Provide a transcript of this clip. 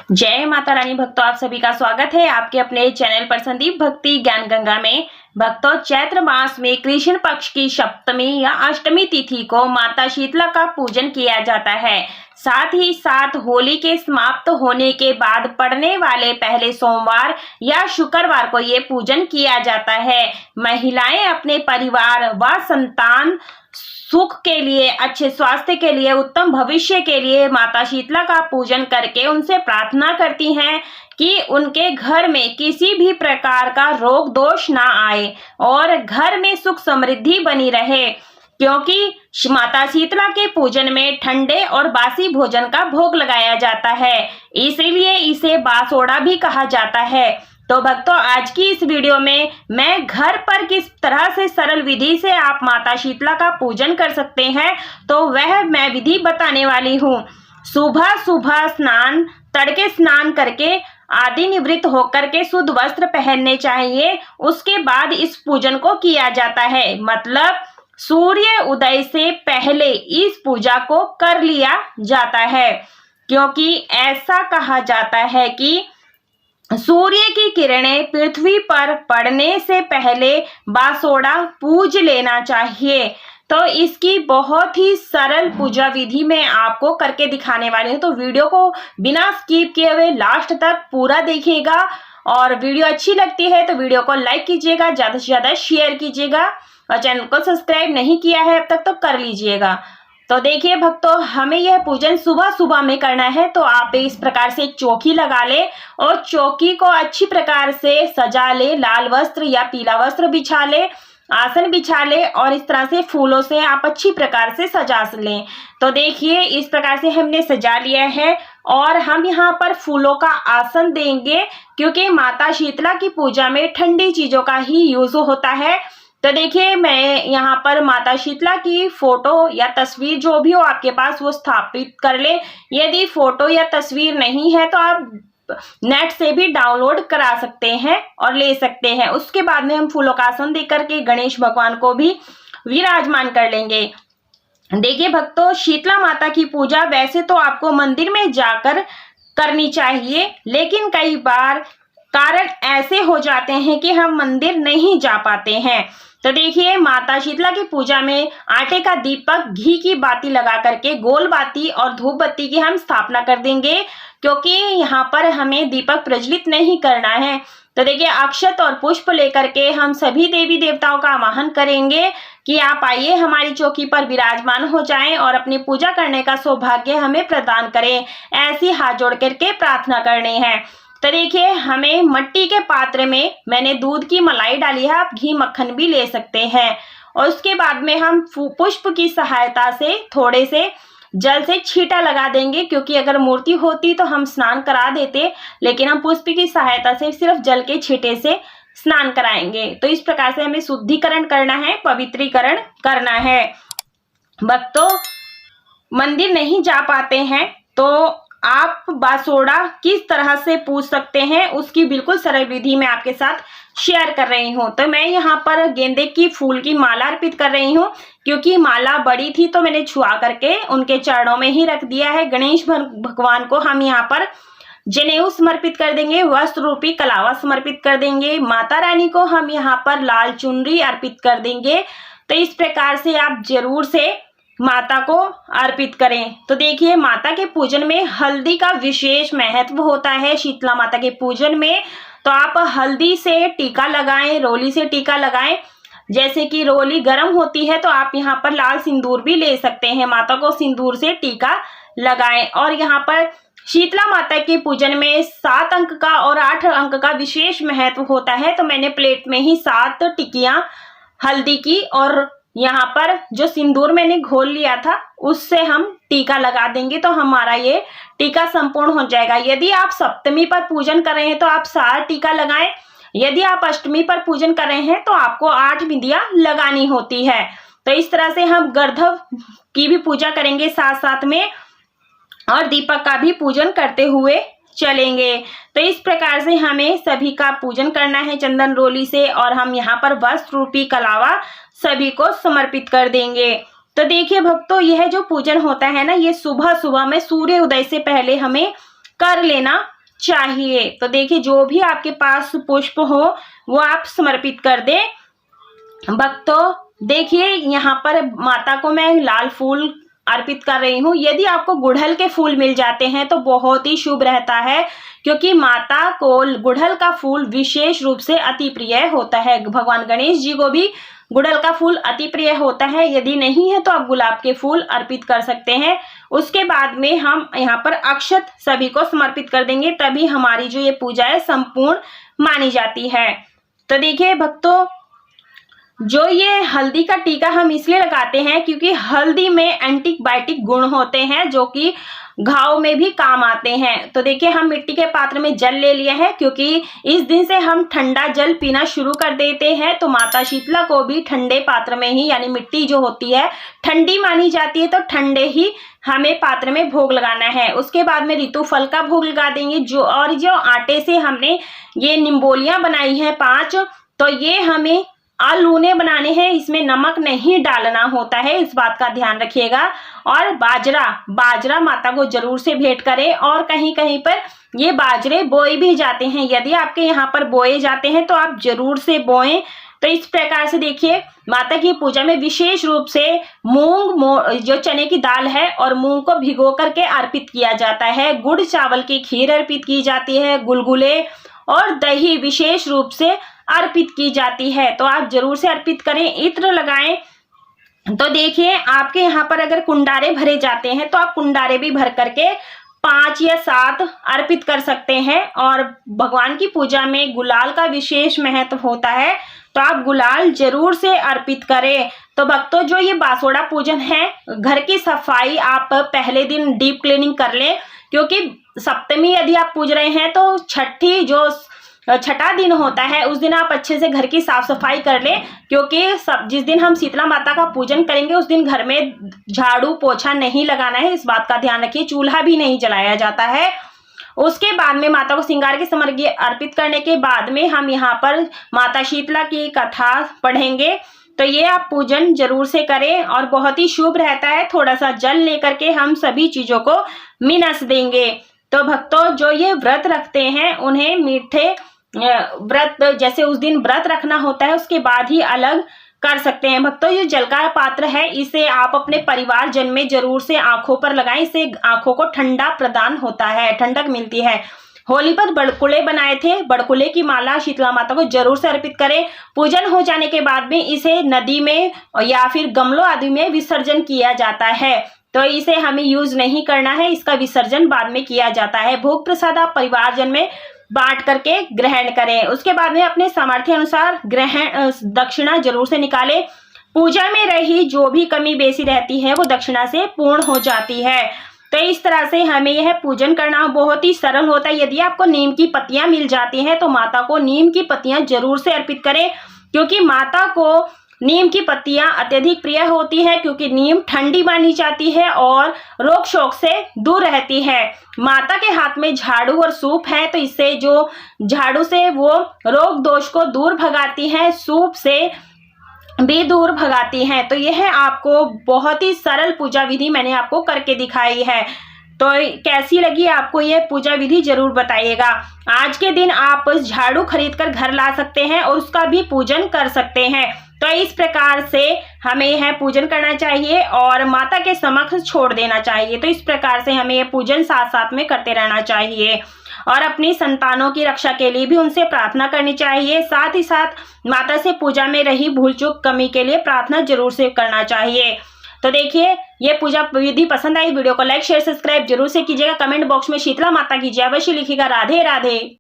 जय माता रानी भक्तों, आप सभी का स्वागत है आपके अपने चैनल पर संदीप भक्ति ज्ञान गंगा में। भक्तों, चैत्र मास में कृष्ण पक्ष की सप्तमी या अष्टमी तिथि को माता शीतला का पूजन किया जाता है। साथ ही साथ होली के समाप्त होने के बाद पड़ने वाले पहले सोमवार या शुक्रवार को ये पूजन किया जाता है। महिलाएं अपने परिवार व संतान सुख के लिए, अच्छे स्वास्थ्य के लिए, उत्तम भविष्य के लिए माता शीतला का पूजन करके उनसे प्रार्थना करती हैं कि उनके घर में किसी भी प्रकार का रोग दोष ना आए और घर में सुख समृद्धि बनी रहे, क्योंकि माता शीतला के पूजन में ठंडे और बासी भोजन का भोग लगाया जाता है, इसलिए इसे बासोड़ा भी कहा जाता है। तो भक्तों, आज की इस वीडियो में मैं घर पर किस तरह से सरल विधि से आप माता शीतला का पूजन कर सकते हैं, तो वह मैं विधि बताने वाली हूँ। सुबह सुबह स्नान, तड़के स्नान करके आदि निवृत्त होकर के शुद्ध वस्त्र पहनने चाहिए। उसके बाद इस पूजन को किया जाता है, मतलब सूर्य उदय से पहले इस पूजा को कर लिया जाता है, क्योंकि ऐसा कहा जाता है कि सूर्य की किरणें पृथ्वी पर पड़ने से पहले बासोड़ा पूज लेना चाहिए। तो इसकी बहुत ही सरल पूजा विधि मैं आपको करके दिखाने वाली हूँ, तो वीडियो को बिना स्किप किए हुए लास्ट तक पूरा देखिएगा। और वीडियो अच्छी लगती है तो वीडियो को लाइक कीजिएगा, ज़्यादा से ज़्यादा शेयर कीजिएगा और चैनल को सब्सक्राइब नहीं किया है अब तक तो कर लीजिएगा। तो देखिए भक्तों, हमें यह पूजन सुबह सुबह में करना है, तो आप इस प्रकार से एक चौकी लगा ले और चौकी को अच्छी प्रकार से सजा ले। लाल वस्त्र या पीला वस्त्र बिछा ले, आसन बिछा ले और इस तरह से फूलों से आप अच्छी प्रकार से सजा लें। तो देखिए, इस प्रकार से हमने सजा लिया है और हम यहाँ पर फूलों का आसन देंगे, क्योंकि माता शीतला की पूजा में ठंडी चीजों का ही यूज होता है। तो देखिए, मैं यहाँ पर माता शीतला की फोटो या तस्वीर जो भी हो आपके पास वो स्थापित कर ले। यदि फोटो या तस्वीर नहीं है तो आप नेट से भी डाउनलोड करा सकते हैं और ले सकते हैं। उसके बाद में हम फूलों का आसन देकर के गणेश भगवान को भी विराजमान कर लेंगे। देखिए भक्तों, शीतला माता की पूजा वैसे तो आपको मंदिर में जाकर करनी चाहिए, लेकिन कई बार कारण ऐसे हो जाते हैं कि हम मंदिर नहीं जा पाते हैं। तो देखिए, माता शीतला की पूजा में आटे का दीपक, घी की बाती लगा करके गोल बाती और धूप बत्ती की हम स्थापना कर देंगे, क्योंकि यहाँ पर हमें दीपक प्रज्वलित नहीं करना है। तो देखिए, अक्षत और पुष्प लेकर के हम सभी देवी देवताओं का आवाहन करेंगे कि आप आइए, हमारी चौकी पर विराजमान हो जाएं और अपनी पूजा करने का सौभाग्य हमें प्रदान करें। ऐसी हाथ जोड़ करके प्रार्थना करनी है। तो देखिए, हमें मिट्टी के पात्र में मैंने दूध की मलाई डाली है, आप घी मक्खन भी ले सकते हैं। और उसके बाद में हम पुष्प की सहायता से थोड़े से जल से छींटा लगा देंगे, क्योंकि अगर मूर्ति होती तो हम स्नान करा देते, लेकिन हम पुष्प की सहायता से सिर्फ जल के छींटे से स्नान कराएंगे। तो इस प्रकार से हमें शुद्धिकरण करना है, पवित्रीकरण करना है। भक्तों, मंदिर नहीं जा पाते हैं तो आप बासोड़ा किस तरह से पूज सकते हैं, उसकी बिल्कुल सरल विधि मैं आपके साथ शेयर कर रही हूँ। तो मैं यहाँ पर गेंदे की फूल की माला अर्पित कर रही हूँ, क्योंकि माला बड़ी थी तो मैंने छुआ करके उनके चरणों में ही रख दिया है। गणेश भगवान को हम यहाँ पर जनेऊ समर्पित कर देंगे, वस्त्र रूपी कलावा समर्पित कर देंगे। माता रानी को हम यहाँ पर लाल चुनरी अर्पित कर देंगे। तो इस प्रकार से आप जरूर से माता को अर्पित करें। तो देखिए, माता के पूजन में हल्दी का विशेष महत्व होता है। शीतला माता के पूजन में तो आप हल्दी से टीका लगाएं, रोली से टीका लगाएं। जैसे कि रोली गर्म होती है तो आप यहाँ पर लाल सिंदूर भी ले सकते हैं, माता को सिंदूर से टीका लगाएं। और यहाँ पर शीतला माता के पूजन में 7 अंक का और 8 अंक का विशेष महत्व होता है। तो मैंने प्लेट में ही 7 टिकियां हल्दी की और यहाँ पर जो सिंदूर मैंने घोल लिया था उससे हम टीका लगा देंगे, तो हमारा ये टीका संपूर्ण हो जाएगा। यदि आप सप्तमी पर पूजन कर रहे हैं तो आप 7 टीका लगाएं। यदि आप अष्टमी पर पूजन कर रहे हैं तो आपको 8 बिंदियां लगानी होती है। तो इस तरह से हम गर्धव की भी पूजा करेंगे साथ साथ में, और दीपक का भी पूजन करते हुए चलेंगे। तो इस प्रकार से हमें सभी का पूजन करना है चंदन रोली से, और हम यहाँ पर वस्त्र रूपी कलावा सभी को समर्पित कर देंगे। तो देखिए भक्तों, यह जो पूजन होता है ना, ये सुबह सुबह में सूर्य उदय से पहले हमें कर लेना चाहिए। तो देखिए जो भी आपके पास पुष्प हो वो आप समर्पित कर दें। भक्तों देखिए यहाँ पर माता को मैं लाल फूल अर्पित कर रही हूँ। यदि आपको गुड़हल के फूल मिल जाते हैं तो बहुत ही शुभ रहता है, क्योंकि माता को गुड़हल का फूल विशेष रूप से अति प्रिय होता है। भगवान गणेश जी को भी गुड़हल का फूल अति प्रिय होता है। यदि नहीं है तो आप गुलाब के फूल अर्पित कर सकते हैं। उसके बाद में हम यहाँ पर अक्षत सभी को समर्पित कर देंगे, तभी हमारी जो ये पूजा है संपूर्ण मानी जाती है। तो देखिए भक्तों, जो ये हल्दी का टीका हम इसलिए लगाते हैं क्योंकि हल्दी में एंटीबायोटिक गुण होते हैं जो कि घाव में भी काम आते हैं। तो देखिए हम मिट्टी के पात्र में जल ले लिए हैं, क्योंकि इस दिन से हम ठंडा जल पीना शुरू कर देते हैं। तो माता शीतला को भी ठंडे पात्र में ही, यानी मिट्टी जो होती है ठंडी मानी जाती है, तो ठंडे ही हमें पात्र में भोग लगाना है। उसके बाद में ऋतु फल का भोग लगा देंगे। जो आटे से हमने ये निम्बोलियां बनाई है 5, तो ये हमें आलूने बनाने हैं, इसमें नमक नहीं डालना होता है, इस बात का ध्यान रखिएगा। और बाजरा माता को जरूर से भेंट करें। और कहीं कहीं पर ये बाजरे बोए भी जाते हैं, यदि आपके यहाँ पर बोए जाते हैं तो आप जरूर से बोएं। तो इस प्रकार से देखिए माता की पूजा में विशेष रूप से मूंग, जो चने की दाल है, और मूंग को भिगो करके अर्पित किया जाता है। गुड़ चावल की खीर अर्पित की जाती है, गुलगुले और दही विशेष रूप से अर्पित की जाती है। तो आप जरूर से अर्पित करें, इत्र लगाएं। तो देखिए आपके यहाँ पर अगर कुंडारे भरे जाते हैं तो आप कुंडारे भी भर करके 5 या 7 अर्पित कर सकते हैं। और भगवान की पूजा में गुलाल का विशेष महत्व होता है, तो आप गुलाल जरूर से अर्पित करें। तो भक्तों जो ये बासोड़ा पूजन है, घर की सफाई आप पहले दिन डीप क्लीनिंग कर लें, क्योंकि सप्तमी यदि आप पूज रहे हैं तो छठा दिन होता है, उस दिन आप अच्छे से घर की साफ सफाई कर लें, क्योंकि जिस दिन हम शीतला माता का पूजन करेंगे उस दिन घर में झाड़ू पोछा नहीं लगाना है, इस बात का ध्यान रखिए। चूल्हा भी नहीं जलाया जाता है। उसके बाद में माता को श्रृंगार की सामग्री अर्पित करने के बाद में हम यहाँ पर माता शीतला की कथा पढ़ेंगे। तो ये आप पूजन जरूर से करें और बहुत ही शुभ रहता है। थोड़ा सा जल लेकर के हम सभी चीजों को मिनस देंगे। तो भक्तों जो ये व्रत रखते हैं उन्हें मीठे व्रत, जैसे उस दिन व्रत रखना होता है उसके बाद ही अलग कर सकते हैं। भक्तों ये जल का पात्र है, इसे आप अपने परिवार जन में जरूर से आंखों पर लगाएं, इससे आंखों को ठंडा प्रदान होता है, ठंडक मिलती है। होली पर बड़कुले बनाए थे, बड़कुले की माला शीतला माता को जरूर से अर्पित करें। पूजन हो जाने के बाद में इसे नदी में या फिर गमलों आदि में विसर्जन किया जाता है, तो इसे हमें यूज नहीं करना है, इसका विसर्जन बाद में किया जाता है। भोग प्रसाद आप परिवार जन में बांट करके ग्रहण करें। उसके बाद में अपने सामर्थ्य अनुसार दक्षिणा जरूर से निकालें। पूजा में रही जो भी कमी बेसी रहती है वो दक्षिणा से पूर्ण हो जाती है। तो इस तरह से हमें यह पूजन करना बहुत ही सरल होता है। यदि आपको नीम की पत्तियां मिल जाती हैं तो माता को नीम की पत्तियां जरूर से अर्पित करें, क्योंकि माता को नीम की पत्तियां अत्यधिक प्रिय होती है, क्योंकि नीम ठंडी मानी जाती है और रोग शोक से दूर रहती है। माता के हाथ में झाड़ू और सूप है, तो इससे जो झाड़ू से वो रोग दोष को दूर भगाती है, सूप से भी दूर भगाती हैं। तो यह आपको बहुत ही सरल पूजा विधि मैंने आपको करके दिखाई है। तो कैसी लगी आपको यह पूजा विधि जरूर बताइएगा। आज के दिन आप झाड़ू खरीदकर घर ला सकते हैं और उसका भी पूजन कर सकते हैं। तो इस प्रकार से हमें यह पूजन करना चाहिए और माता के समक्ष छोड़ देना चाहिए। तो इस प्रकार से हमें यह पूजन साथ साथ में करते रहना चाहिए और अपनी संतानों की रक्षा के लिए भी उनसे प्रार्थना करनी चाहिए। साथ ही साथ माता से पूजा में रही भूल चूक कमी के लिए प्रार्थना जरूर से करना चाहिए। तो देखिए ये पूजा विधि पसंद आई, वीडियो को लाइक शेयर सब्सक्राइब जरूर से कीजिएगा। कमेंट बॉक्स में शीतला माता की जय अवश्य लिखिएगा। राधे राधे।